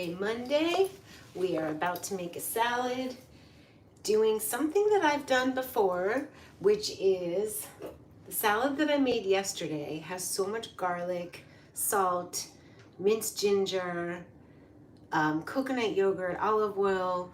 Today, Monday, we are about to make a salad, doing something that I've done before, which is the salad that I made yesterday has so much garlic, salt, minced ginger, coconut yogurt, olive oil,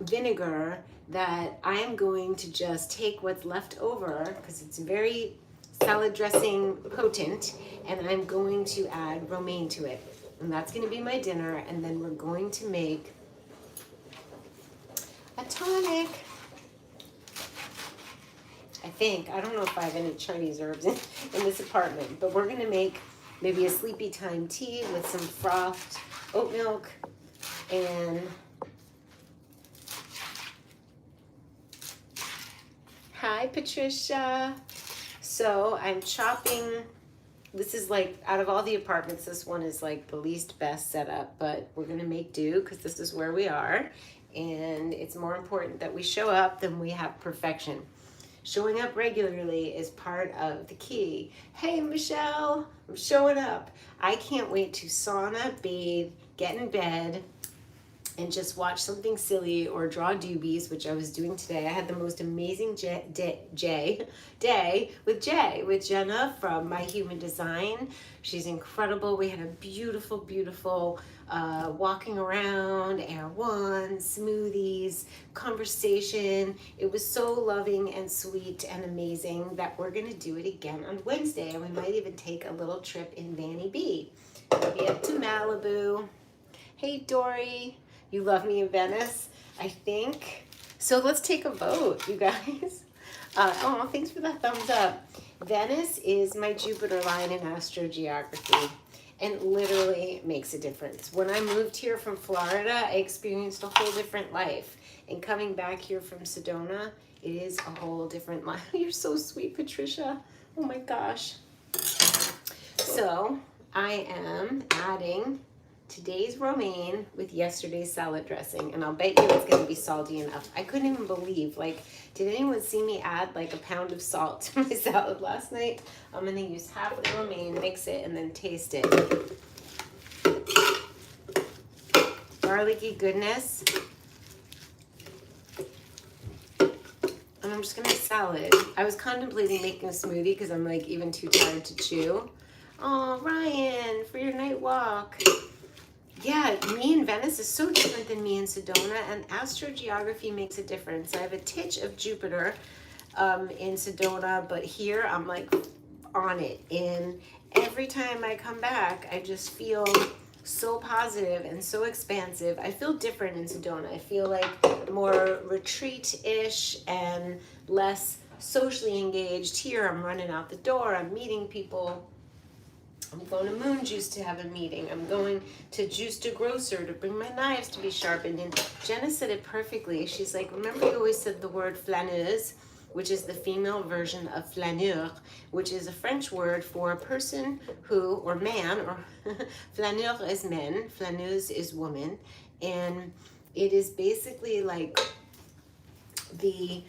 vinegar, that I am going to just take what's left over because it's very salad dressing potent, and I'm going to add romaine to it. And that's going to be my dinner, and then we're going to make a tonic. I think. I don't know if I have any Chinese herbs in this apartment, but we're going to make maybe a sleepy time tea with some frothed oat milk and hi, Patricia. So I'm chopping. This is like, out of all the apartments, this one is like the least best setup, but we're going to make do because this is where we are. And it's more important that we show up than we have perfection. Showing up regularly is part of the key. Hey, Michelle, I'm showing up. I can't wait to sauna, bathe, get in bed, and just watch something silly or draw doobies, which I was doing today. I had the most amazing day with Jenna from My Human Design. She's incredible. We had a beautiful, beautiful walking around, air one, smoothies, conversation. It was so loving and sweet and amazing that we're gonna do it again on Wednesday, and we might even take a little trip in Vanny B. Maybe up to Malibu. Hey, Dory. You love me in Venice, I think. So let's take a vote, you guys. Oh, thanks for the thumbs up. Venice is my Jupiter line in astrogeography, and literally makes a difference. When I moved here from Florida, I experienced a whole different life. And coming back here from Sedona, it is a whole different life. You're so sweet, Patricia. Oh my gosh. So I am adding today's romaine with yesterday's salad dressing, and I'll bet you it's going to be salty enough. I couldn't even believe, like, did anyone see me add like a pound of salt to my salad last night? I'm going to use half of the romaine, mix it, and then taste it. Garlicky goodness. And I'm just going to salad. I was contemplating making a smoothie because I'm like even too tired to chew. Oh, Ryan, for your night walk. Yeah, me in Venice is so different than me in Sedona, and astrogeography makes a difference. I have a titch of Jupiter in Sedona, but here I'm like on it. And every time I come back, I just feel so positive and so expansive. I feel different in Sedona. I feel like more retreat-ish and less socially engaged. Here I'm running out the door, I'm meeting people. I'm going to Moon Juice to have a meeting. I'm going to Juice to Grocer to bring my knives to be sharpened. And Jenna said it perfectly. She's like, remember you always said the word flaneuse, which is the female version of flaneur, which is a French word for a person who, or man, or flaneur is men, flaneuse is woman. And it is basically like the,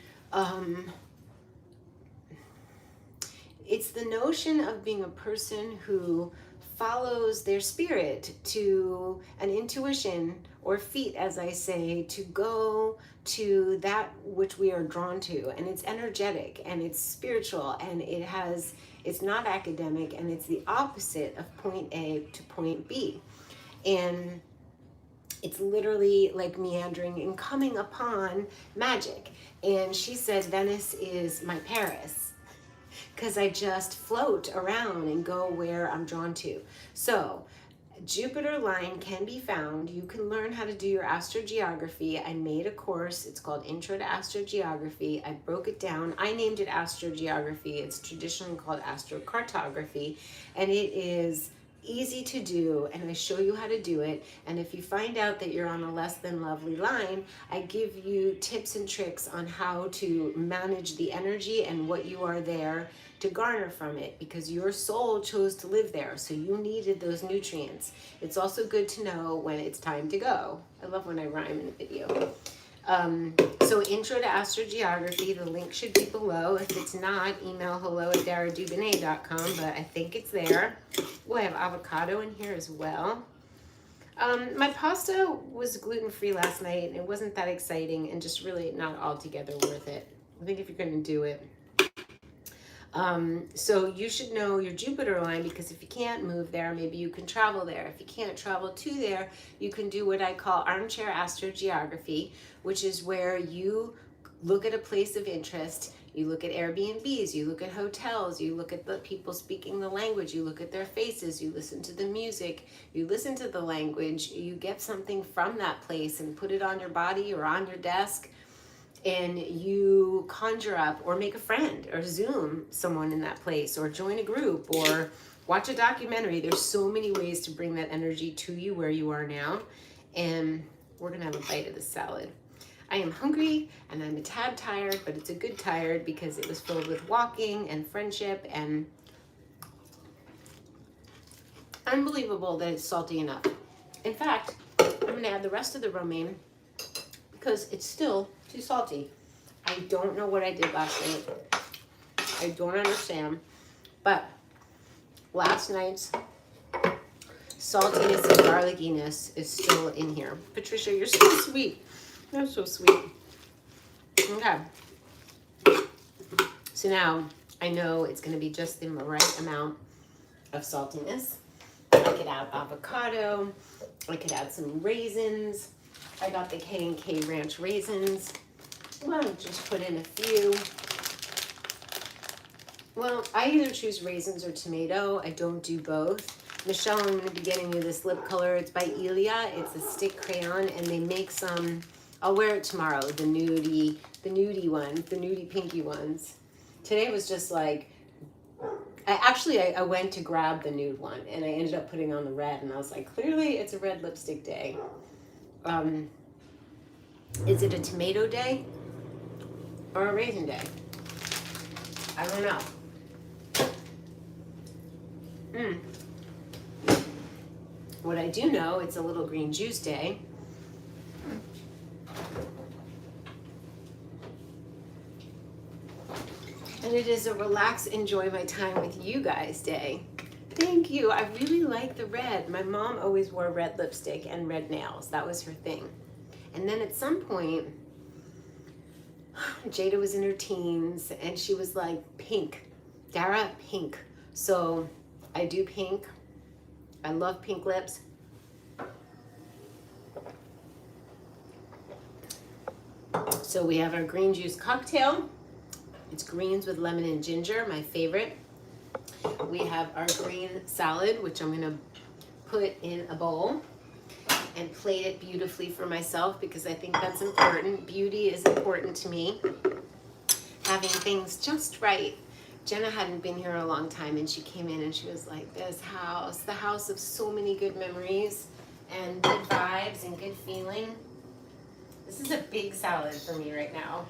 it's the notion of being a person who follows their spirit to an intuition or feet, as I say, to go to that which we are drawn to. And it's energetic and it's spiritual and it's not academic, and it's the opposite of point A to point B. And it's literally like meandering and coming upon magic. And she said Venice is my Paris, because I just float around and go where I'm drawn to. So Jupiter line can be found. You can learn how to do your astrogeography. I made a course. It's called Intro to Astrogeography. I broke it down. I named it astrogeography. It's traditionally called astrocartography, and it is easy to do, and I show you how to do it. And if you find out that you're on a less than lovely line, I give you tips and tricks on how to manage the energy and what you are there to garner from it, because your soul chose to live there, so you needed those nutrients. It's also good to know when it's time to go. I love when I rhyme in a video. So Intro to Astrogeography, the link should be below. If it's not, email hello@DARA'S.com, but I think it's there. Oh, I have avocado in here as well. My pasta was gluten-free last night, and it wasn't that exciting and just really not altogether worth it. I think if you're going to do it. So you should know your Jupiter line, because if you can't move there, maybe you can travel there. If you can't travel to there, you can do what I call armchair astrogeography, which is where you look at a place of interest. You look at Airbnbs, you look at hotels, you look at the people speaking the language, you look at their faces, you listen to the music, you listen to the language, you get something from that place and put it on your body or on your desk, and you conjure up or make a friend or Zoom someone in that place or join a group or watch a documentary. There's so many ways to bring that energy to you where you are now. And we're gonna have a bite of the salad. I am hungry and I'm a tad tired, but it's a good tired because it was filled with walking and friendship and unbelievable that it's salty enough. In fact, I'm gonna add the rest of the romaine because it's still too salty. I don't know what I did last night. I don't understand, but last night's saltiness and garlickiness is still in here. Patricia, you're so sweet. You're so sweet. Okay. So now I know it's going to be just the right amount of saltiness. I could add avocado. I could add some raisins. I got the K&K Ranch raisins. Well, just put in a few. Well, I either choose raisins or tomato. I don't do both. Michelle, I'm going to be getting you this lip color. It's by Ilia. It's a stick crayon, and they make some. I'll wear it tomorrow. The nudie ones, the nudie pinky ones. Today was just like, I went to grab the nude one, and I ended up putting on the red, and I was like, clearly it's a red lipstick day. Is it a tomato day or a raisin day? I don't know. What I do know, it's a little green juice day. And it is a relax, enjoy my time with you guys day. Thank you. I really like the red. My mom always wore red lipstick and red nails. That was her thing. And then at some point, Jada was in her teens and she was like, pink. Dara, pink. So I do pink. I love pink lips. So we have our green juice cocktail. It's greens with lemon and ginger, my favorite. We have our green salad, which I'm gonna put in a bowl and plate it beautifully for myself because I think that's important. Beauty is important to me. Having things just right. Jenna hadn't been here a long time and she came in and she was like, this house, the house of so many good memories and good vibes and good feeling. This is a big salad for me right now.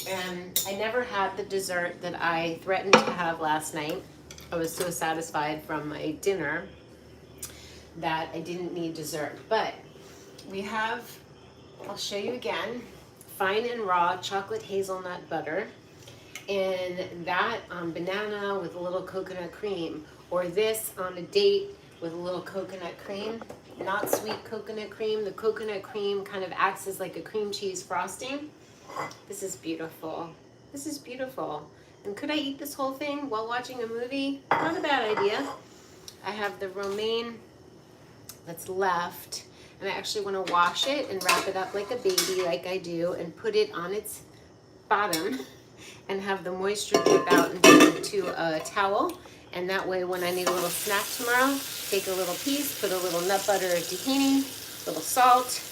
And I never had the dessert that I threatened to have last night. I was so satisfied from my dinner that I didn't need dessert. But we have, I'll show you again, fine and raw chocolate hazelnut butter. And that on banana with a little coconut cream. Or this on a date with a little coconut cream. Not sweet coconut cream. The coconut cream kind of acts as like a cream cheese frosting. This is beautiful. This is beautiful. And could I eat this whole thing while watching a movie? Not a bad idea. I have the romaine that's left. And I actually want to wash it and wrap it up like a baby like I do and put it on its bottom and have the moisture drip out into a towel. And that way when I need a little snack tomorrow, take a little piece, put a little nut butter or tahini, a little salt.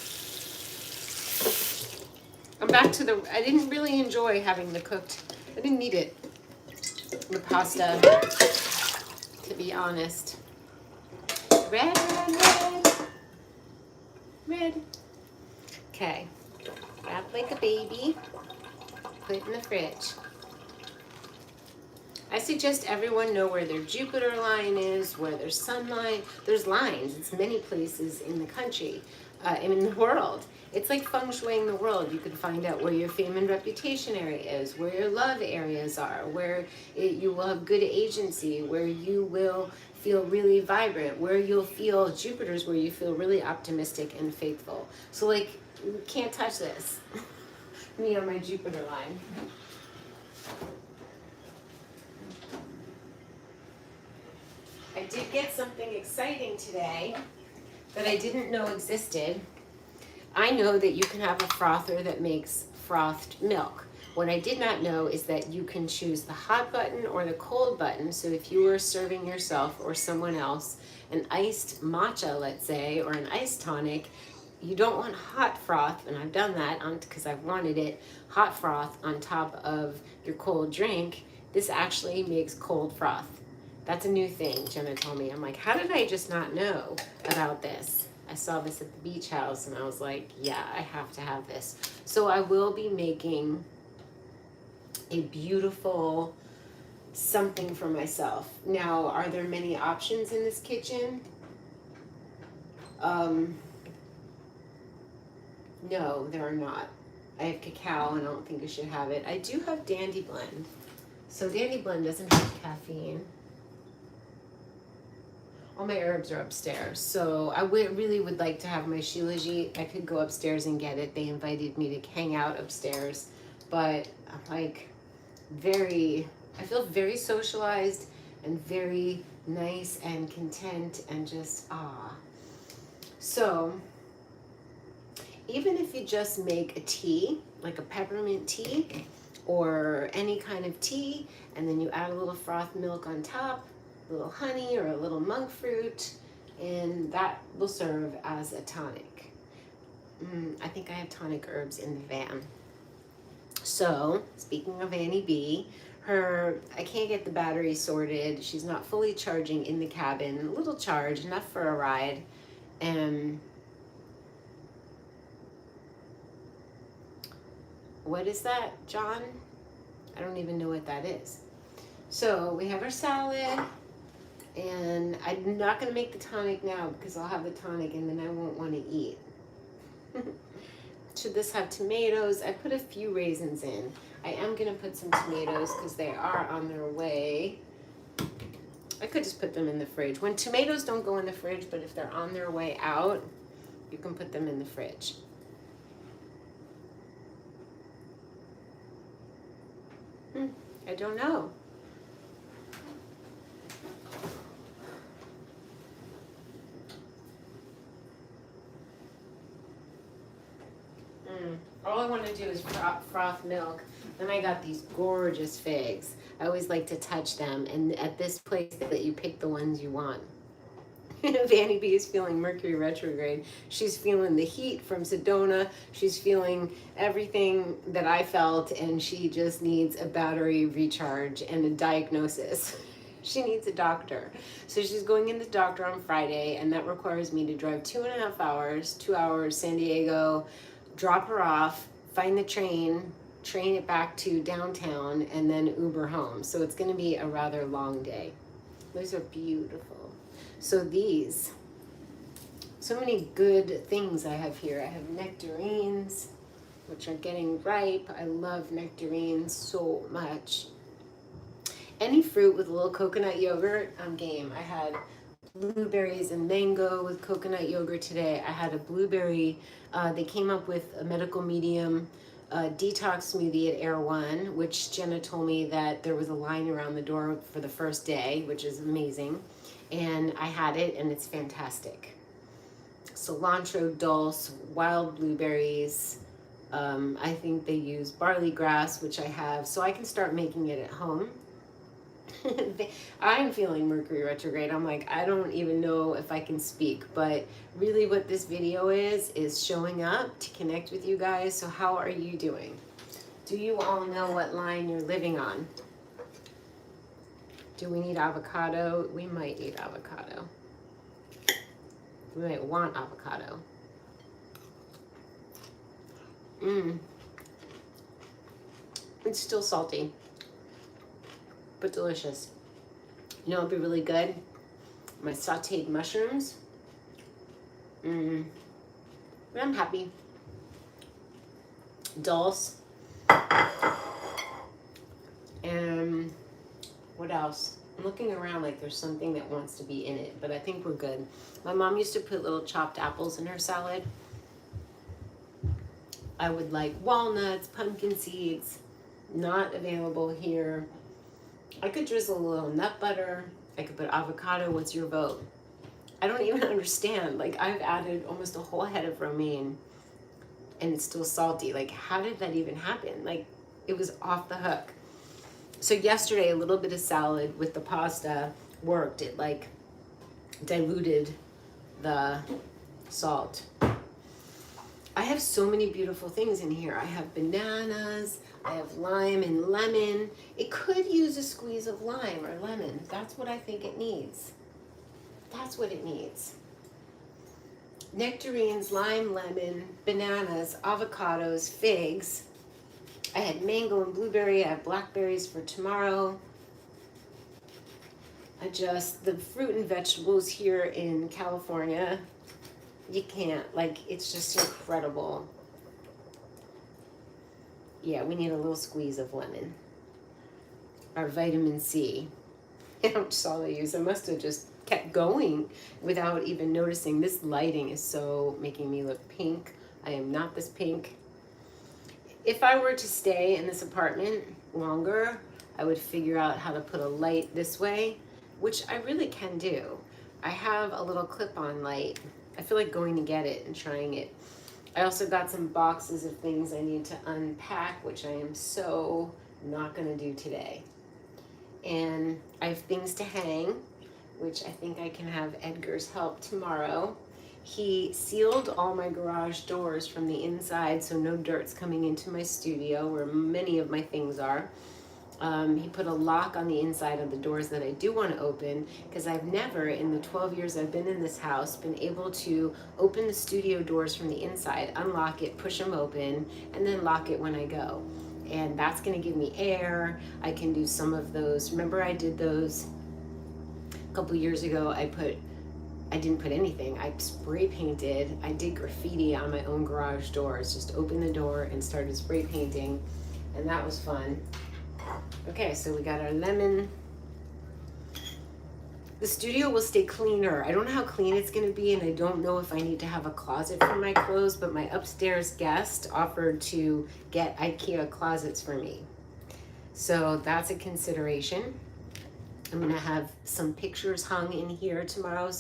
I'm back to I didn't really enjoy having the cooked, I didn't need it, the pasta, to be honest. Red, red, red, red. Okay, wrap like a baby, put it in the fridge. I suggest everyone know where their Jupiter line is, where their sun line, there's lines, it's many places in the country, in the world. It's like feng shuiing the world. You can find out where your fame and reputation area is, where your love areas are, where you will have good agency, where you will feel really vibrant, where you'll feel Jupiter's where you feel really optimistic and faithful. So like, you can't touch this. Me on my Jupiter line. I did get something exciting today that I didn't know existed. I know that you can have a frother that makes frothed milk. What I did not know is that you can choose the hot button or the cold button. So if you were serving yourself or someone else an iced matcha, let's say, or an iced tonic, you don't want hot froth, and I've done that because I've wanted it, hot froth on top of your cold drink. This actually makes cold froth. That's a new thing, Jenna told me. I'm like, how did I just not know about this? I saw this at the beach house and I was like, yeah, I have to have this. So I will be making a beautiful something for myself. Now, are there many options in this kitchen? No, there are not. I have cacao and I don't think I should have it. I do have Dandy Blend. So Dandy Blend doesn't have caffeine. All my herbs are upstairs. So I really would like to have my Shilajit. I could go upstairs and get it. They invited me to hang out upstairs. But I'm like I feel very socialized and very nice and content and just So even if you just make a tea, like a peppermint tea or any kind of tea, and then you add a little froth milk on top, a little honey or a little monk fruit, and that will serve as a tonic. I think I have tonic herbs in the van. So, speaking of Annie B, I can't get the battery sorted. She's not fully charging in the cabin. A little charge, enough for a ride. And what is that, John? I don't even know what that is. So we have our salad, and I'm not going to make the tonic now because I'll have the tonic and then I won't want to eat. Should this have tomatoes? I put a few raisins in. I am going to put some tomatoes because they are on their way. I could just put them in the fridge. When tomatoes don't go in the fridge, but if they're on their way out, you can put them in the fridge. I don't know. All I want to do is froth milk. Then I got these gorgeous figs. I always like to touch them. And at this place that you pick the ones you want. Vanny B is feeling Mercury retrograde. She's feeling the heat from Sedona. She's feeling everything that I felt, and she just needs a battery recharge and a diagnosis. She needs a doctor. So she's going in the doctor on Friday, and that requires me to drive 2.5 hours, 2 hours, San Diego, drop her off, find the train it back to downtown, and then Uber home. So it's going to be a rather long day. Those are beautiful. So these, so many good things I have here. I have nectarines, which are getting ripe. I love nectarines so much. Any fruit with a little coconut yogurt, I'm game. I had blueberries and mango with coconut yogurt today. I had a blueberry, they came up with a medical medium detox smoothie at Air One, which Jenna told me that there was a line around the door for the first day, which is amazing. And I had it, and it's fantastic. Cilantro dulse, wild blueberries. I think they use barley grass, which I have, so I can start making it at home. I'm feeling Mercury retrograde. I'm like, I don't even know if I can speak, but really what this video is showing up to connect with you guys. So how are you doing? Do you all know what line you're living on? Do we need avocado? We might need avocado. We might want avocado. It's still salty, but delicious. You know, it'd be really good. My sauteed mushrooms. But I'm happy. Dulse. And what else? I'm looking around like there's something that wants to be in it, but I think we're good. My mom used to put little chopped apples in her salad. I would like walnuts, pumpkin seeds, not available here. I could drizzle a little nut butter. I could put avocado. What's your vote? I don't even understand. Like, I've added almost a whole head of romaine and it's still salty. Like, how did that even happen? Like, it was off the hook. So yesterday, a little bit of salad with the pasta worked. It like diluted the salt. I have so many beautiful things in here. I have bananas, I have lime and lemon. It could use a squeeze of lime or lemon. That's what I think it needs. That's what it needs. Nectarines, lime, lemon, bananas, avocados, figs. I had mango and blueberry. I have blackberries for tomorrow. The fruit and vegetables here in California, you can't, like, it's just incredible. Yeah, we need a little squeeze of lemon. Our vitamin C. How much salt I use. I must have just kept going without even noticing. This lighting is so making me look pink. I am not this pink. If I were to stay in this apartment longer, I would figure out how to put a light this way, which I really can do. I have a little clip-on light. I feel like going to get it and trying it. I also got some boxes of things I need to unpack, which I am so not gonna do today. And I have things to hang, which I think I can have Edgar's help tomorrow. He sealed all my garage doors from the inside so no dirt's coming into my studio where many of my things are. He put a lock on the inside of the doors that I do want to open because I've never, in the 12 years I've been in this house, been able to open the studio doors from the inside, unlock it, push them open, and then lock it when I go. And that's going to give me air. I can do some of those. Remember I did those a couple years ago. I didn't put anything. I spray painted. I did graffiti on my own garage doors. Just opened the door and started spray painting. And that was fun. Okay, so we got our lemon. The studio will stay cleaner. I don't know how clean it's going to be, and I don't know if I need to have a closet for my clothes, but my upstairs guest offered to get IKEA closets for me. So that's a consideration. I'm going to have some pictures hung in here tomorrow,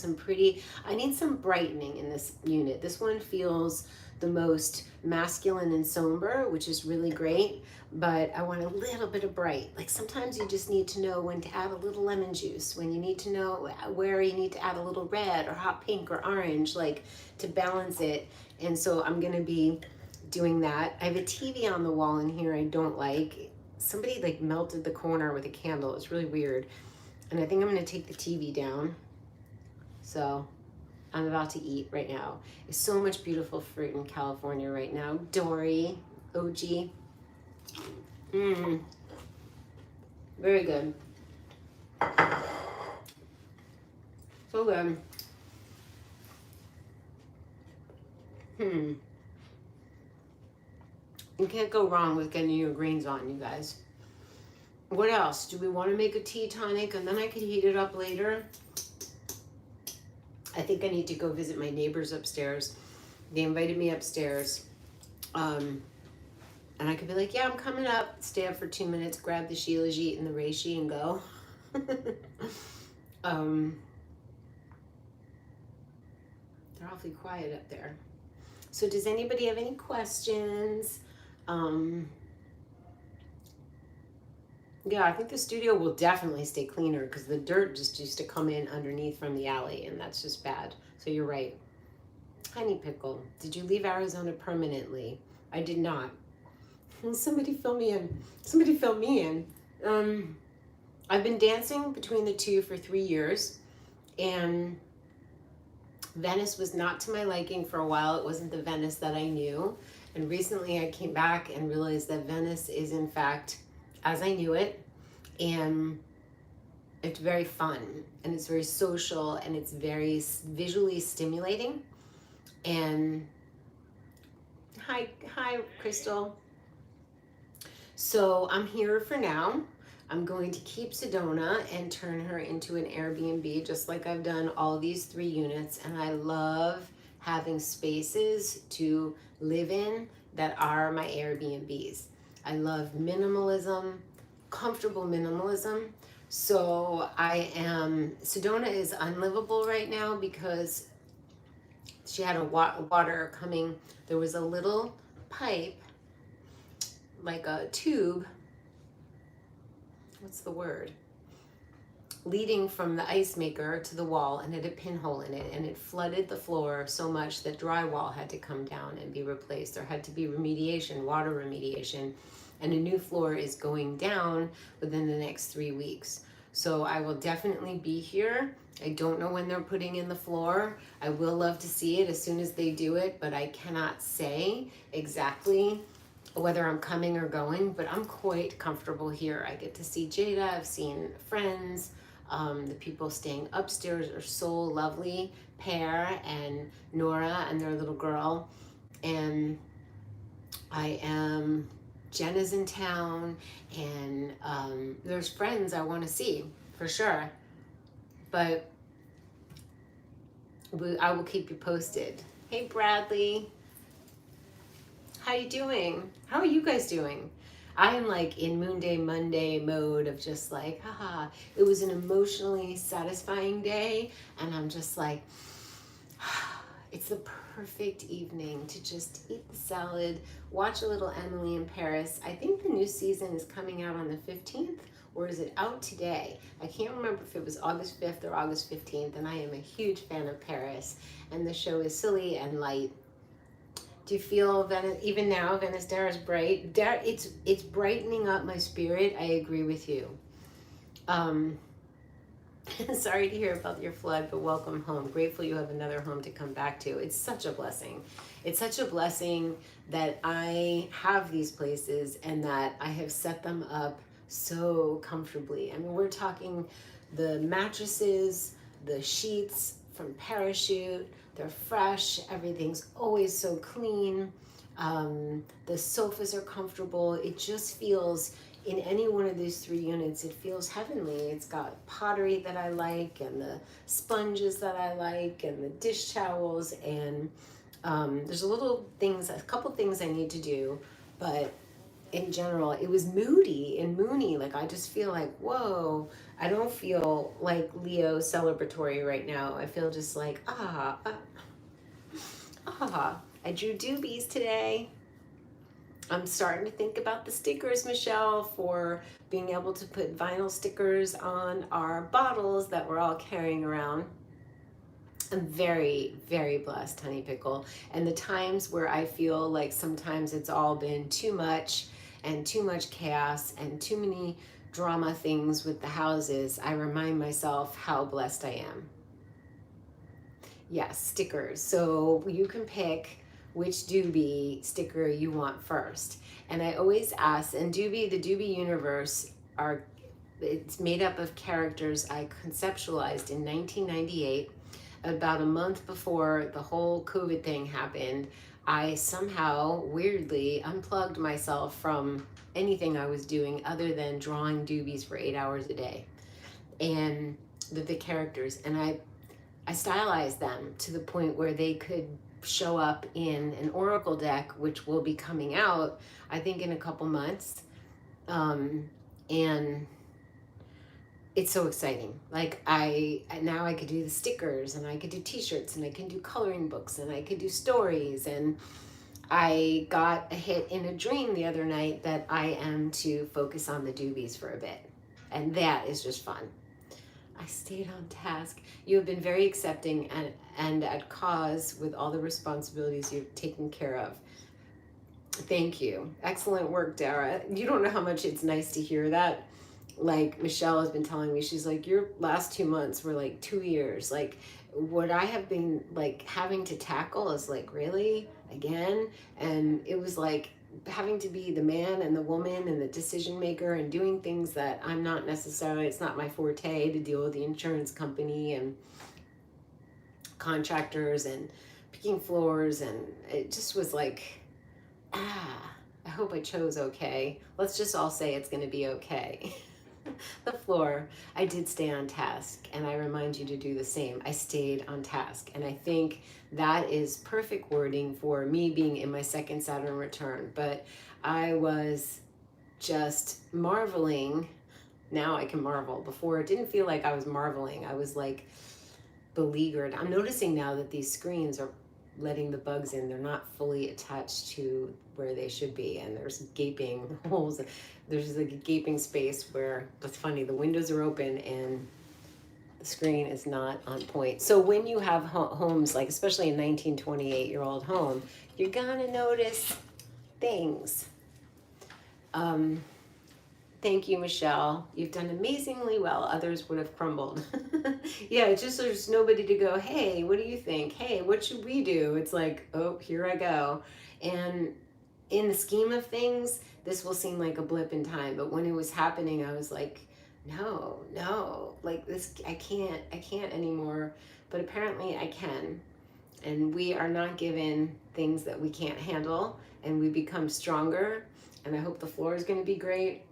I need some brightening in this unit. This one feels the most masculine and somber, which is really great, but I want a little bit of bright. Like sometimes you just need to know when to add a little lemon juice, when you need to know where you need to add a little red or hot pink or orange, like to balance it. And so I'm going to be doing that. I have a TV on the wall in here I don't like. Somebody like melted the corner with a candle. It's really weird. And I think I'm going to take the TV down. So I'm about to eat right now. There's so much beautiful fruit in California right now. Dory, OG. Very good. So good. You can't go wrong with getting your greens on, you guys. What else? Do we want to make a tea tonic and then I could heat it up later? I think I need to go visit my neighbors upstairs. They invited me upstairs. And I could be like, yeah, I'm coming up. Stay up for 2 minutes, grab the Shilajit and the reishi and go. They're awfully quiet up there. So does anybody have any questions? Yeah, I think the studio will definitely stay cleaner because the dirt just used to come in underneath from the alley, and that's just bad. So you're right. Honey Pickle, did you leave Arizona permanently? I did not. Somebody fill me in. Somebody fill me in. I've been dancing between the two for 3 years, and Venice was not to my liking for a while. It wasn't the Venice that I knew. And recently I came back and realized that Venice is in fact as I knew it, and it's very fun and it's very social and it's very visually stimulating. And hi Crystal. So I'm here for now. I'm going to keep Sedona and turn her into an Airbnb, just like I've done all these 3 units. And I love having spaces to live in that are my Airbnbs. I love minimalism, comfortable minimalism. So Sedona is unlivable right now because she had a water coming. There was a little pipe, like a tube, what's the word? Leading from the ice maker to the wall, and it had a pinhole in it, and it flooded the floor so much that drywall had to come down and be replaced. There had to be remediation, water remediation, and a new floor is going down within the next 3 weeks. So I will definitely be here. I don't know when they're putting in the floor. I will love to see it as soon as they do it, but I cannot say exactly whether I'm coming or going, but I'm quite comfortable here. I get to see Jada, I've seen friends. The people staying upstairs are so lovely. Pear and Nora and their little girl. And Jenna's in town, and there's friends I want to see for sure. But I will keep you posted. Hey, Bradley. How you doing? How are you guys doing? I am like in Moon Day Monday mode of just like, haha, it was an emotionally satisfying day, and I'm just like, it's the perfect evening to just eat the salad, watch a little Emily in Paris. I think the new season is coming out on the 15th, or is it out today? I can't remember if it was August 5th or August 15th, and I am a huge fan of Paris, and the show is silly and light. Do you feel Venice, even now, Venice DARA'S bright? It's brightening up my spirit. I agree with you. Sorry to hear about your flood, but welcome home. Grateful you have another home to come back to. It's such a blessing. It's such a blessing that I have these places and that I have set them up so comfortably. I mean, we're talking the mattresses, the sheets from Parachute. They're fresh. Everything's always so clean. The sofas are comfortable. It just feels, in any one of these 3 units, it feels heavenly. It's got pottery that I like, and the sponges that I like, and the dish towels, and there's a couple things I need to do, but in general, it was moody and moony. Like, I just feel like, whoa, I don't feel like Leo celebratory right now. I feel just like, I drew doobies today. I'm starting to think about the stickers, Michelle, for being able to put vinyl stickers on our bottles that we're all carrying around. I'm very, very blessed, Honey Pickle. And the times where I feel like sometimes it's all been too much and too much chaos and too many drama things with the houses, I remind myself how blessed I am. Yes, stickers. So you can pick which doobie sticker you want first. And I always ask, and the doobie universe it's made up of characters I conceptualized in 1998, about a month before the whole COVID thing happened. I somehow weirdly unplugged myself from anything I was doing other than drawing doobies for 8 hours a day. And the characters, and I stylized them to the point where they could show up in an Oracle deck, which will be coming out, I think, in a couple months. And it's so exciting. Like, now I could do the stickers, and I could do t-shirts, and I can do coloring books, and I could do stories. And I got a hit in a dream the other night that I am to focus on the doobies for a bit. And that is just fun. I stayed on task. You have been very accepting and at cause with all the responsibilities you've taken care of. Thank you. Excellent work, Dara. You don't know how much it's nice to hear that. Like, Michelle has been telling me, she's like, your last 2 months were like 2 years. Like, what I have been like having to tackle is like, really, again? And it was like having to be the man and the woman and the decision maker and doing things that I'm not necessarily, it's not my forte to deal with the insurance company and contractors and picking floors. And it just was like, I hope I chose okay. Let's just all say it's going to be okay. the floor. I did stay on task, and I remind you to do the same. I stayed on task, and I think that is perfect wording for me being in my second Saturn return. But I was just marveling. Now I can marvel. Before it didn't feel like I was marveling. I was like beleaguered. I'm noticing now that these screens are letting the bugs in. They're not fully attached to where they should be, and there's gaping holes. There's like a gaping space where, it's funny, the windows are open and the screen is not on point. So when you have homes, like especially a 1928-year-old home, you're gonna notice things. Thank you, Michelle. You've done amazingly well. Others would have crumbled. Yeah, it's just there's nobody to go, hey, what do you think? Hey, what should we do? It's like, oh, here I go. And in the scheme of things, this will seem like a blip in time. But when it was happening, I was like, no, like this, I can't anymore. But apparently I can. And we are not given things that we can't handle, and we become stronger. And I hope the floor is going to be great.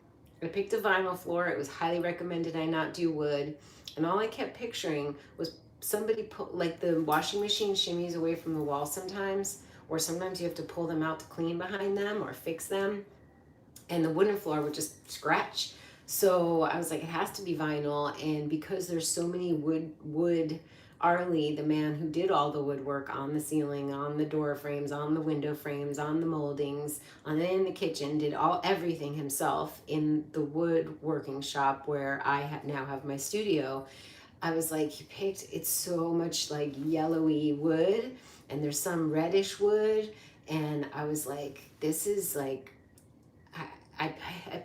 I picked a vinyl floor. It was highly recommended I not do wood. And all I kept picturing was somebody put, like the washing machine shimmies away from the wall sometimes, or sometimes you have to pull them out to clean behind them or fix them. And the wooden floor would just scratch. So I was like, it has to be vinyl. And because there's so many wood, Arlie, the man who did all the woodwork on the ceiling, on the door frames, on the window frames, on the moldings, in the kitchen, did everything himself in the woodworking shop where I now have my studio. I was like, it's so much like yellowy wood, and there's some reddish wood, and I was like, this is like, I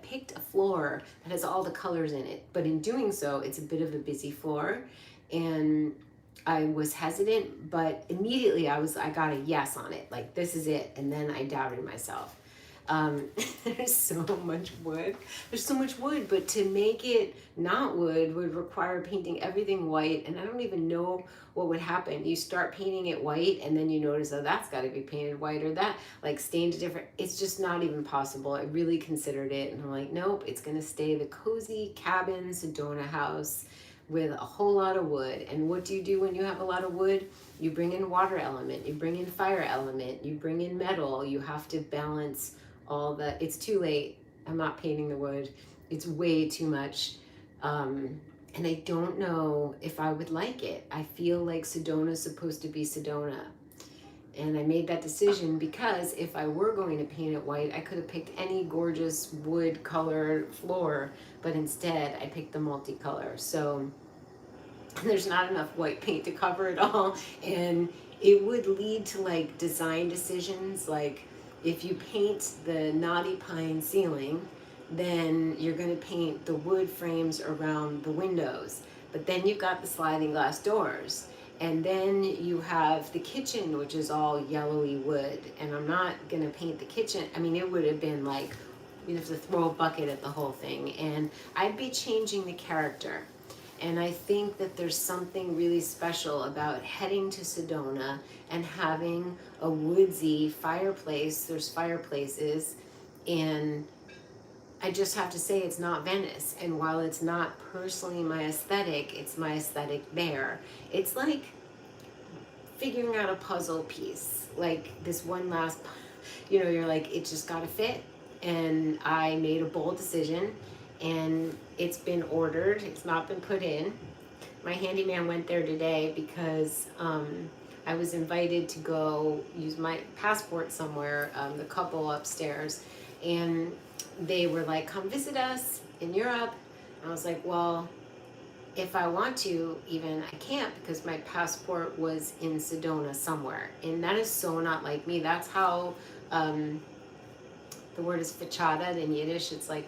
picked a floor that has all the colors in it, but in doing so, it's a bit of a busy floor, and I was hesitant, but immediately I got a yes on it. Like, this is it. And then I doubted myself. There's so much wood. There's so much wood, but to make it not wood would require painting everything white. And I don't even know what would happen. You start painting it white, and then you notice, oh, that's got to be painted white, or that like stained different. It's just not even possible. I really considered it, and I'm like, nope, it's going to stay the cozy cabin Sedona house with a whole lot of wood. And what do you do when you have a lot of wood? You bring in water element, you bring in fire element, you bring in metal. You have to balance all the, it's too late. I'm not painting the wood. It's way too much. And I don't know if I would like it. I feel like Sedona's supposed to be Sedona. And I made that decision because if I were going to paint it white, I could have picked any gorgeous wood colored floor, but instead I picked the multicolor. So there's not enough white paint to cover it all. And it would lead to like design decisions. Like if you paint the knotty pine ceiling, then you're going to paint the wood frames around the windows. But then you've got the sliding glass doors. And then you have the kitchen, which is all yellowy wood. And I'm not going to paint the kitchen. I mean, it would have been like, you'd have to throw a bucket at the whole thing. And I'd be changing the character. And I think that there's something really special about heading to Sedona and having a woodsy fireplace. There's fireplaces. And I just have to say it's not Venice. And while it's not personally my aesthetic, it's my aesthetic there. It's like figuring out a puzzle piece. Like this one last, you're like, it just got to fit. And I made a bold decision, and it's been ordered. It's not been put in. My handyman went there today because I was invited to go use my passport somewhere, the couple upstairs. And they were like, come visit us in Europe. And I was like, well, if I want to, even I can't, because my passport was in Sedona somewhere. And that is so not like me. That's how the word is fachada in Yiddish. It's like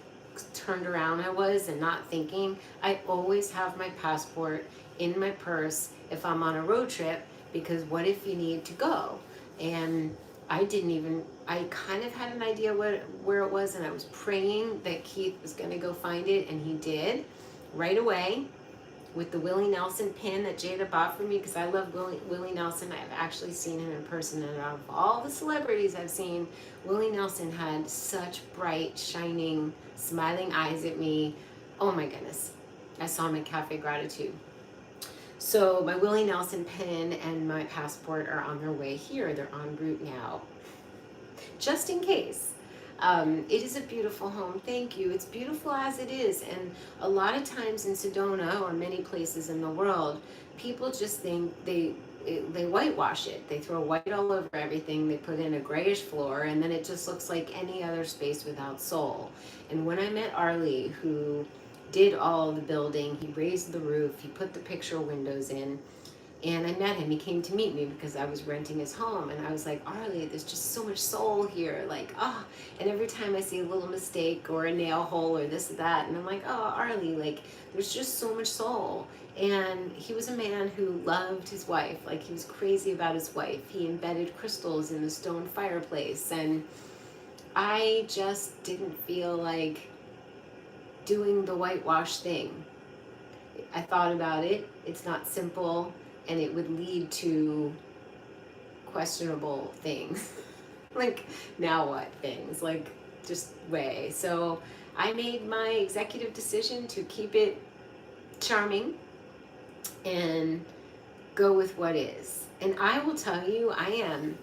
turned around I was and not thinking. I always have my passport in my purse if I'm on a road trip, because what if you need to go? And I kind of had an idea where it was, and I was praying that Keith was going to go find it, and he did right away with the Willie Nelson pin that Jada bought for me, because I love Willie Nelson. I've actually seen him in person, and out of all the celebrities I've seen, Willie Nelson had such bright, shining, smiling eyes at me. Oh my goodness. I saw my cafe gratitude. So my Willie Nelson pen and my passport are on their way here. They're en route now, just in case. It is a beautiful home. Thank you. It's beautiful as it is. And a lot of times in Sedona or many places in the world, people just think they whitewash it. They throw white all over everything. They put in a grayish floor, and then it just looks like any other space without soul. And when I met Arlie, who did all the building, he raised the roof, he put the picture windows in, and I met him. He came to meet me because I was renting his home, and I was like, Arlie, there's just so much soul here, like, ah. And every time I see a little mistake or a nail hole or this or that, and I'm like, oh, Arlie, like, there's just so much soul. And he was a man who loved his wife. Like, he was crazy about his wife. He embedded crystals in the stone fireplace, and I just didn't feel like doing the whitewash thing. I thought about it. It's not simple, and it would lead to questionable things. Like, now what things? Like, just way. So I made my executive decision to keep it charming and go with what is. And I will tell you, I am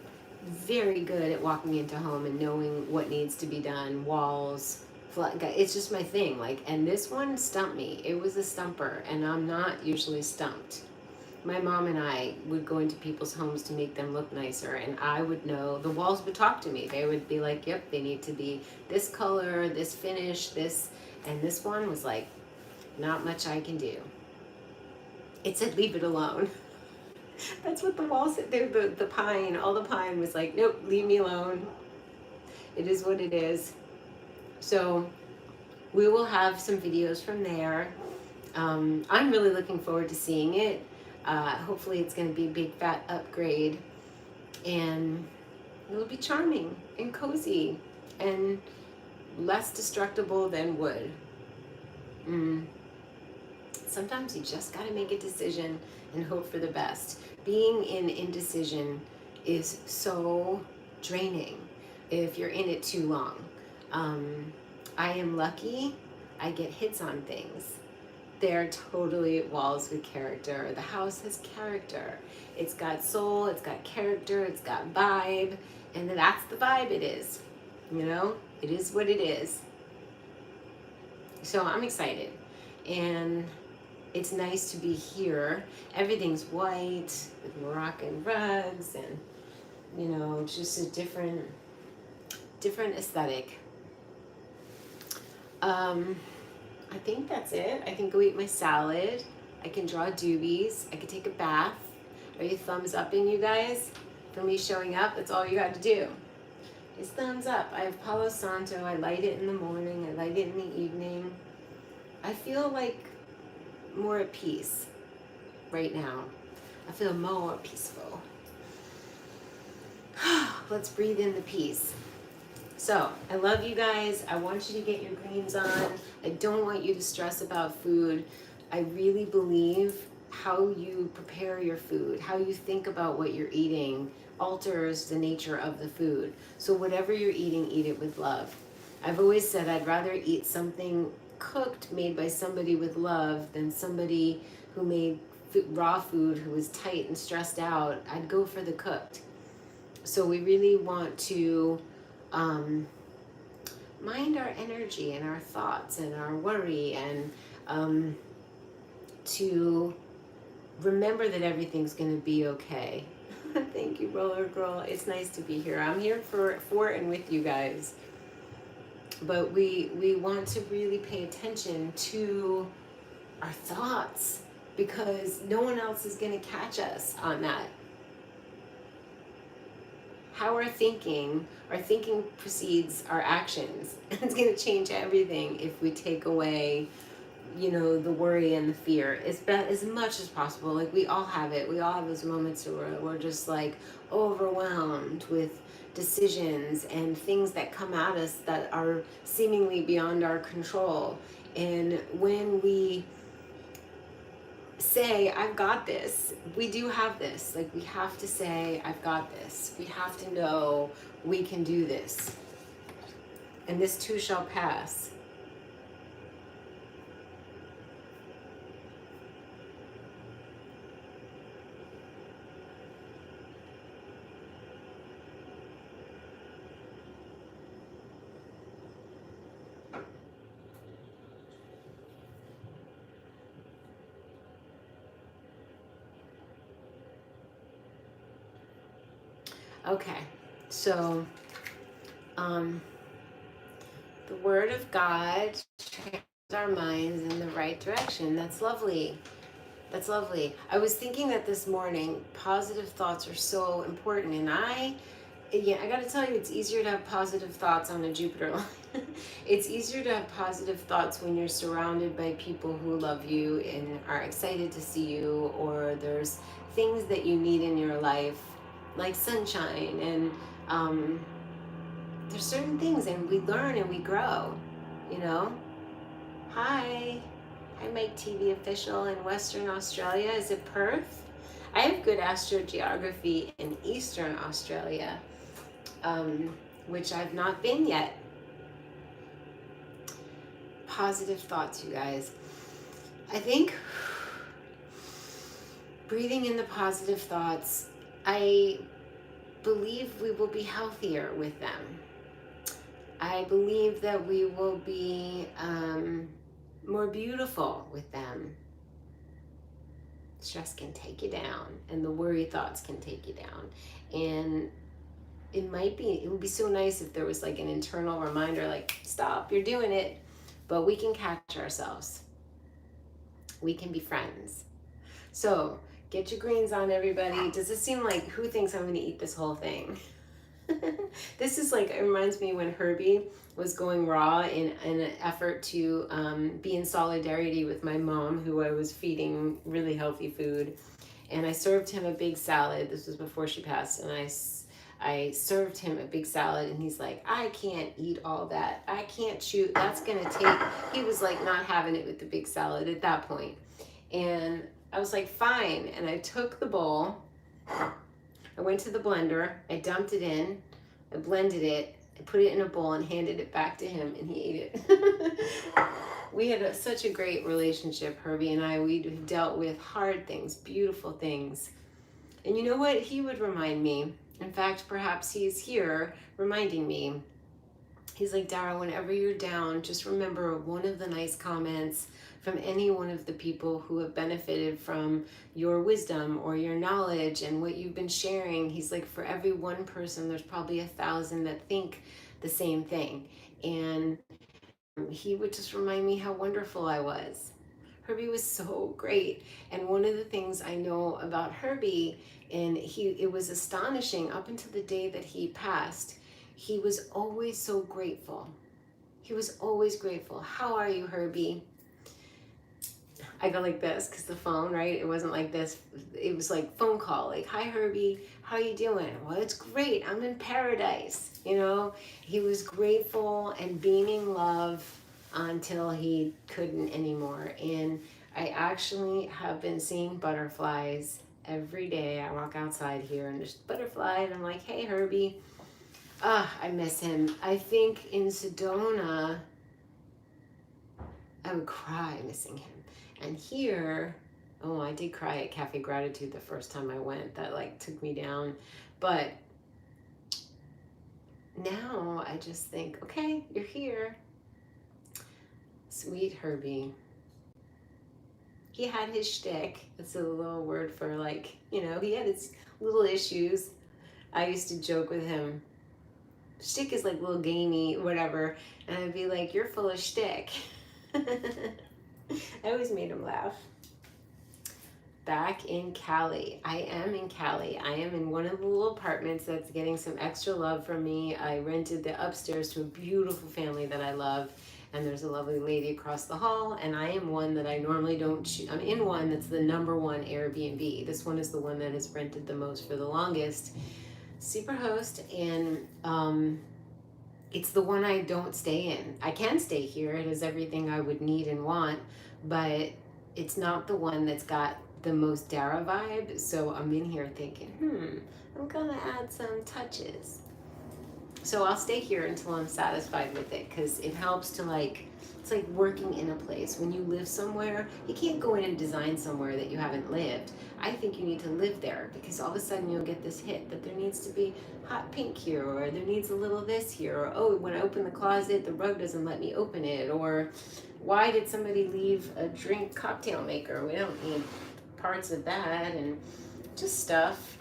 very good at walking into home and knowing what needs to be done, walls, it's just my thing. Like, and this one stumped me. It was a stumper, and I'm not usually stumped. My mom and I would go into people's homes to make them look nicer, and I would know, the walls would talk to me. They would be like, yep, they need to be this color, this finish, this, and this one was like, not much I can do. It said, leave it alone. That's what the wall said. The pine, all the pine was like, nope, leave me alone. It is what it is. So we will have some videos from there. I'm really looking forward to seeing it. Hopefully it's going to be a big fat upgrade, and it'll be charming and cozy and less destructible than wood. Sometimes you just got to make a decision and hope for the best. Being in indecision is so draining if you're in it too long. I am lucky. I get hits on things. They're totally walls with character. The house has character. It's got soul, it's got character, it's got vibe, and that's the vibe it is. You know, it is what it is. So I'm excited, and it's nice to be here. Everything's white with Moroccan rugs, and you know, just a different aesthetic. I think that's it. I can go eat my salad. I can draw doobies. I can take a bath. Are you thumbs upping, you guys? For me showing up, that's all you got to do. Is thumbs up. I have Palo Santo. I light it in the morning. I light it in the evening. I feel like more at peace right now. I feel more peaceful. Let's breathe in the peace. So, I love you guys. I want you to get your greens on. I don't want you to stress about food. I really believe how you prepare your food, how you think about what you're eating, alters the nature of the food. So whatever you're eating, eat it with love. I've always said I'd rather eat something cooked, made by somebody with love, than somebody who made raw food who was tight and stressed out. I'd go for the cooked. So we really want to mind our energy and our thoughts and our worry, and to remember that everything's going to be okay. Thank you, Roller Girl. It's nice to be here. I'm here for and with you guys. But we want to really pay attention to our thoughts, because no one else is going to catch us on that. How our thinking precedes our actions. And it's going to change everything if we take away, you know, the worry and the fear as much as possible. Like, we all have it. We all have those moments where we're just like overwhelmed with decisions and things that come at us that are seemingly beyond our control. And when we say, I've got this, we do have this. Like, we have to say, I've got this. We have to know we can do this. And this too shall pass. Okay, so the Word of God trains our minds in the right direction. That's lovely. That's lovely. I was thinking that this morning, positive thoughts are so important. And I got to tell you, it's easier to have positive thoughts on a Jupiter line. It's easier to have positive thoughts when you're surrounded by people who love you and are excited to see you, or there's things that you need in your life, like sunshine. And there's certain things, and we learn and we grow, you know? Hi. I make TV official in Western Australia. Is it Perth? I have good astrogeography in Eastern Australia, which I've not been yet. Positive thoughts, you guys. I think breathing in the positive thoughts, I believe we will be healthier with them. I believe that we will be more beautiful with them. Stress can take you down, and the worry thoughts can take you down. And it would be so nice if there was like an internal reminder, like, stop, you're doing it. But we can catch ourselves. We can be friends. So get your greens on, everybody. Does it seem like, who thinks I'm going to eat this whole thing? This is like, it reminds me when Herbie was going raw in an effort to be in solidarity with my mom, who I was feeding really healthy food. And I served him a big salad. This was before she passed. And I served him a big salad, and he's like, I can't eat all that. I can't chew. That's going to take, he was like not having it with the big salad at that point. And I was like, fine. And I took the bowl. I went to the blender, I dumped it in, I blended it, I put it in a bowl and handed it back to him, and he ate it. We had such a great relationship, Herbie and I. We dealt with hard things, beautiful things. And you know what? He would remind me. In fact, perhaps he's here reminding me. He's like, Dara, whenever you're down, just remember one of the nice comments from any one of the people who have benefited from your wisdom or your knowledge and what you've been sharing. He's like, for every one person, there's probably 1,000 that think the same thing. And he would just remind me how wonderful I was. Herbie was so great. And one of the things I know about Herbie, and it was astonishing up until the day that he passed, he was always so grateful. He was always grateful. How are you, Herbie? I go like this because the phone, right? It wasn't like this. It was like phone call, like, hi, Herbie, how you doing? Well, it's great. I'm in paradise. You know, he was grateful and beaming love until he couldn't anymore. And I actually have been seeing butterflies every day. I walk outside here and there's butterfly, and I'm like, hey, Herbie. I miss him. I think in Sedona, I would cry missing him. And here, oh, I did cry at Cafe Gratitude the first time I went. That like took me down. But now I just think, okay, you're here. Sweet Herbie. He had his shtick. That's a little word for like, you know, he had his little issues. I used to joke with him. Shtick is like little gamey, whatever. And I'd be like, you're full of shtick. I always made him laugh. Back in Cali. I am in Cali. I am in one of the little apartments that's getting some extra love from me. I rented the upstairs to a beautiful family that I love. And there's a lovely lady across the hall. And I am one that I normally don't choose. I'm in one that's the #1 Airbnb. This one is the one that has rented the most for the longest. Superhost, and it's the one I don't stay in. I can stay here. It has everything I would need and want, but it's not the one that's got the most Dara vibe. So I'm in here thinking, I'm gonna add some touches. So I'll stay here until I'm satisfied with it, because it helps to like, it's like working in a place. When you live somewhere, you can't go in and design somewhere that you haven't lived. I think you need to live there, because all of a sudden you'll get this hit that there needs to be hot pink here, or there needs a little this here, or oh, when I open the closet, the rug doesn't let me open it, or why did somebody leave a drink cocktail maker? We don't need parts of that, and just stuff.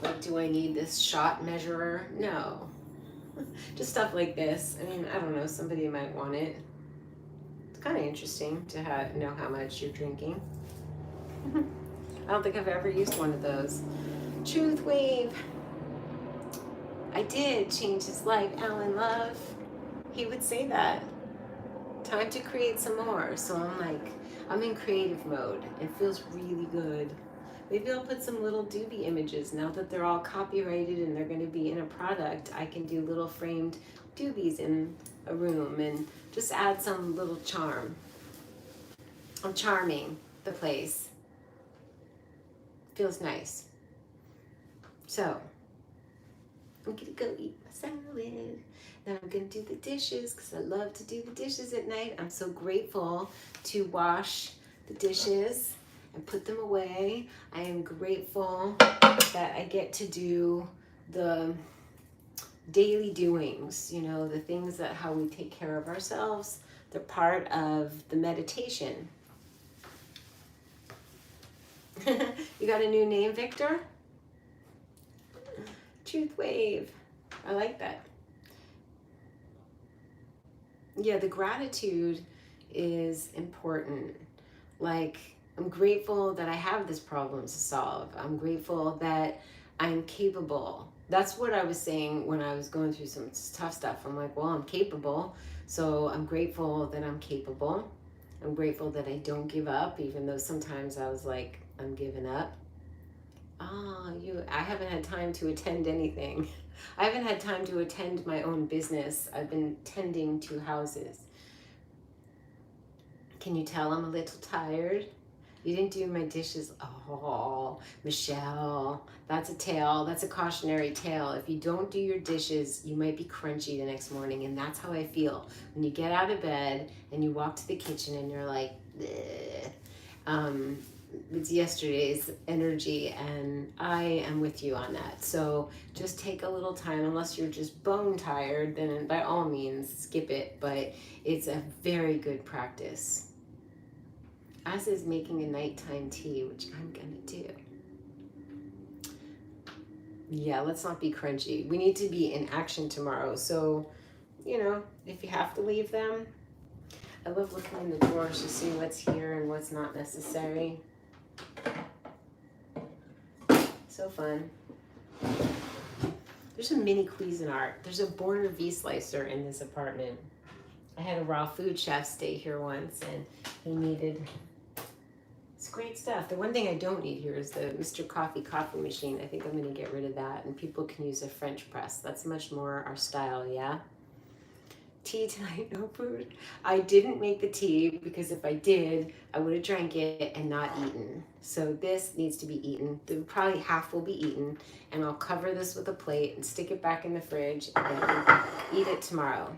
Like like, do I need this shot measurer? No. Just stuff like this. I mean, I don't know, somebody might want it. It's kind of interesting to know how much you're drinking. I don't think I've ever used one of those. Truth wave. I did change his life, Alan Love. He would say that. Time to create some more. So I'm like, I'm in creative mode. It feels really good. Maybe I'll put some little doobie images. Now that they're all copyrighted and they're going to be in a product, I can do little framed doobies in a room and just add some little charm. I'm charming the place. Feels nice. So, I'm going to go eat my salad. Then I'm going to do the dishes because I love to do the dishes at night. I'm so grateful to wash the dishes and put them away. I am grateful that I get to do the daily doings, you know, the things that how we take care of ourselves. They're part of the meditation. You got a new name, Victor? Truth Wave. I like that. Yeah, the gratitude is important. Like, I'm grateful that I have this problem to solve. I'm grateful that I'm capable. That's what I was saying when I was going through some tough stuff. I'm like, well, I'm capable. So I'm grateful that I'm capable. I'm grateful that I don't give up, even though sometimes I was like, I'm giving up. I haven't had time to attend anything. I haven't had time to attend my own business. I've been tending to houses. Can you tell I'm a little tired? You didn't do my dishes. Oh, Michelle, that's a tale. That's a cautionary tale. If you don't do your dishes, you might be crunchy the next morning. And that's how I feel. When you get out of bed and you walk to the kitchen and you're like, it's yesterday's energy, and I am with you on that. So just take a little time, unless you're just bone tired, then by all means skip it, but it's a very good practice. As is making a nighttime tea, which I'm gonna do. Yeah, let's not be crunchy. We need to be in action tomorrow. So, you know, if you have to leave them, I love looking in the drawers to see what's here and what's not necessary. So fun. There's a mini Cuisinart. There's a Border V slicer in this apartment. I had a raw food chef stay here once, and he needed. It's great stuff. The one thing I don't need here is the Mr. Coffee machine. I think I'm going to get rid of that, and people can use a French press. That's much more our style, yeah? Tea tonight, no food. I didn't make the tea because if I did, I would have drank it and not eaten. So this needs to be eaten. Probably half will be eaten, and I'll cover this with a plate and stick it back in the fridge and then eat it tomorrow.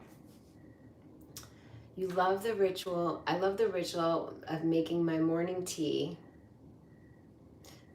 You love the ritual. I love the ritual of making my morning tea.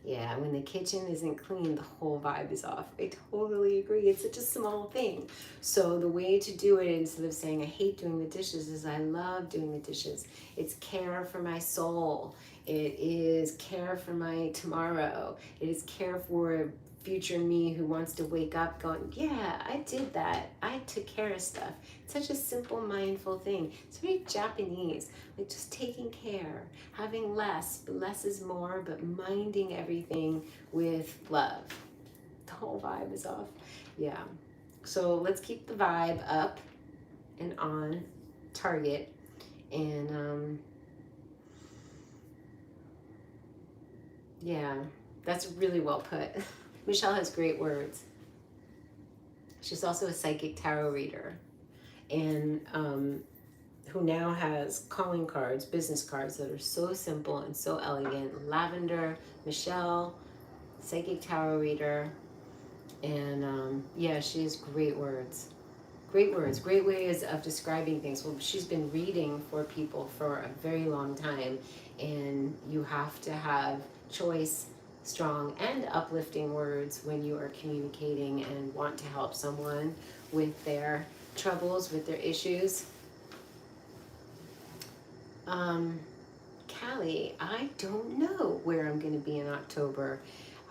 Yeah, when the kitchen isn't clean, the whole vibe is off. I totally agree. It's such a small thing. So the way to do it, instead of saying I hate doing the dishes, is I love doing the dishes. It's care for my soul. It is care for my tomorrow. It is care for future me who wants to wake up going, yeah, I did that. I took care of stuff. It's such a simple, mindful thing. It's very Japanese, like just taking care, having less, but less is more, but minding everything with love. The whole vibe is off. Yeah. So let's keep the vibe up and on target. And yeah, that's really well put. Michelle has great words. She's also a psychic tarot reader, and who now has calling cards, business cards that are so simple and so elegant. Lavender, Michelle, psychic tarot reader, and yeah, she has great words. Great words, great ways of describing things. Well, she's been reading for people for a very long time, and you have to have choice, strong and uplifting words when you are communicating and want to help someone with their troubles, with their issues. Callie, I don't know where I'm going to be in October.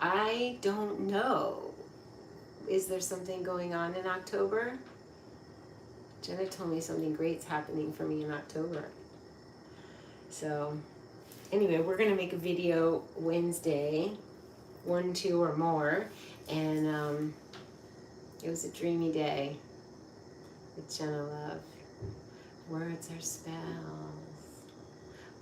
I don't know. Is there something going on in October? Jenna told me something great's happening for me in October. So anyway, we're gonna make a video Wednesday, 1, 2, or more, and it was a dreamy day with Jenna Love. Words are spells.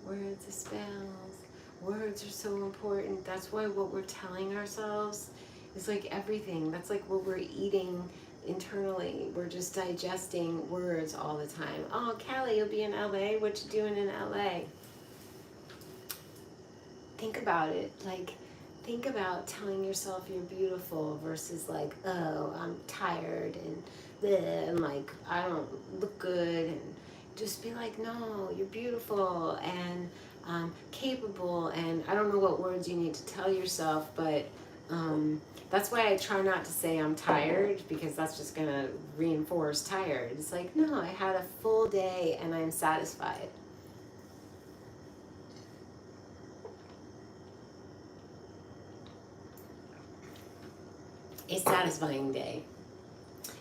Words are spells. Words are so important. That's why what we're telling ourselves is like everything. That's like what we're eating internally. We're just digesting words all the time. Oh, Callie, you'll be in LA. What you doing in LA? Think about it. Like, think about telling yourself you're beautiful versus like, oh, I'm tired and bleh, and like, I don't look good. And just be like, no, you're beautiful and capable. And I don't know what words you need to tell yourself, but that's why I try not to say I'm tired, because that's just gonna reinforce tired. It's like, no, I had a full day and I'm satisfied. A satisfying day,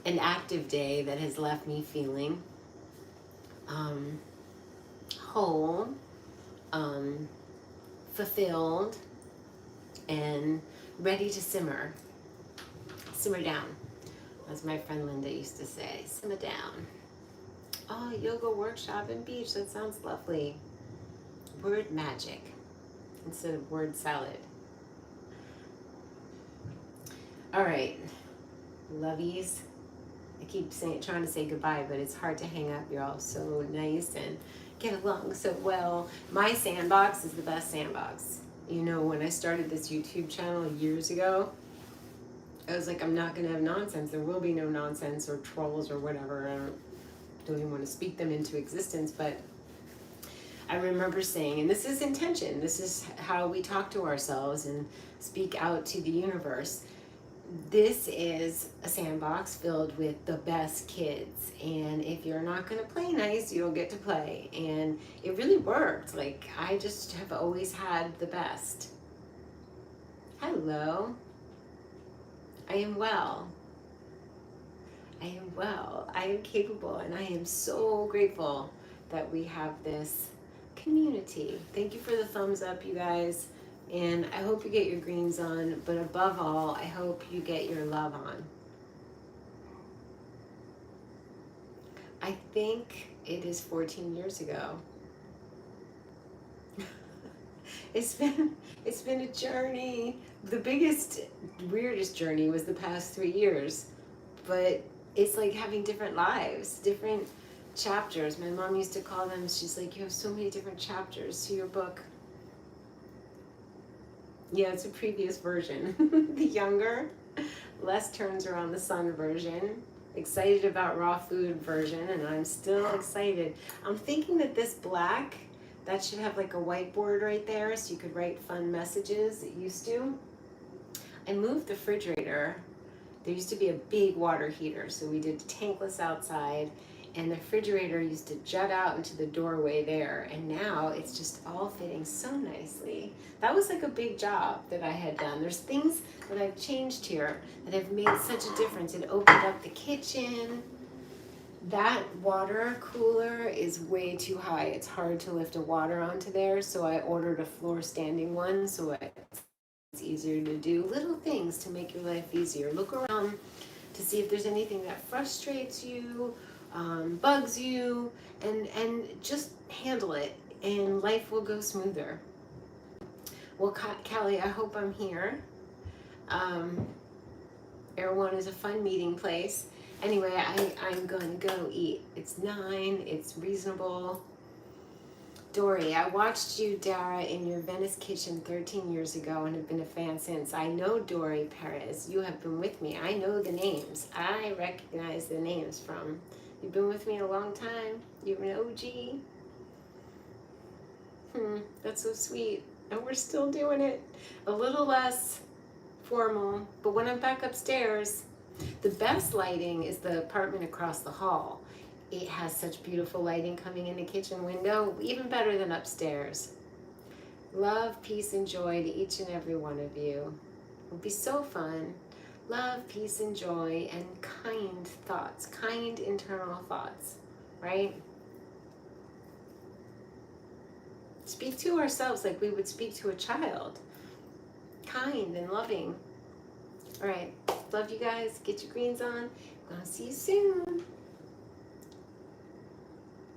an active day that has left me feeling whole, fulfilled, and ready to simmer down, as my friend Linda used to say. Simmer down. Oh, yoga workshop and beach, that sounds lovely. Word magic instead of word salad. All right, lovies. I keep trying to say goodbye, but it's hard to hang up. You're all so nice and get along so well. My sandbox is the best sandbox. You know, when I started this YouTube channel years ago, I was like, I'm not going to have nonsense. There will be no nonsense or trolls or whatever. I don't even want to speak them into existence, but I remember saying, and this is intention, this is how we talk to ourselves and speak out to the universe. This is a sandbox filled with the best kids, and if you're not going to play nice, you don't get to play. And it really worked. Like, I just have always had the best. Hello. I am well. I am well. I am capable, and I am so grateful that we have this community. Thank you for the thumbs up, you guys. And I hope you get your greens on, but above all, I hope you get your love on. I think it is 14 years ago. It's been a journey. The biggest, weirdest journey was the past 3 years, but it's like having different lives, different chapters. My mom used to call them, she's like, you have so many different chapters to your book. Yeah, it's a previous version. The younger, less turns around the sun version. Excited about raw food version, and I'm still excited. I'm thinking that this black, that should have like a whiteboard right there so you could write fun messages. It used to. I moved the refrigerator. There used to be a big water heater, so we did tankless outside, and the refrigerator used to jut out into the doorway there, and now it's just all fitting so nicely. That was like a big job that I had done. There's things that I've changed here that have made such a difference. It opened up the kitchen. That water cooler is way too high. It's hard to lift a water onto there, so I ordered a floor standing one so it's easier to do. Little things to make your life easier. Look around to see if there's anything that frustrates you, bugs you, and just handle it, and life will go smoother. Well, Callie, I hope I'm here. Erewhon is a fun meeting place. Anyway, I'm going to go eat. It's 9, it's reasonable. Dory, I watched you, Dara, in your Venice kitchen 13 years ago and have been a fan since. I know Dory Perez. You have been with me. I know the names. I recognize the names from. You've been with me a long time. You're an OG. That's so sweet. And we're still doing it. A little less formal, but when I'm back upstairs, the best lighting is the apartment across the hall. It has such beautiful lighting coming in the kitchen window, even better than upstairs. Love, peace, and joy to each and every one of you. It'll be so fun. love, peace, and joy, and kind thoughts, kind internal thoughts, right? Speak to ourselves like we would speak to a child. Kind and loving. All right. Love you guys. Get your greens on. I'm going to see you soon.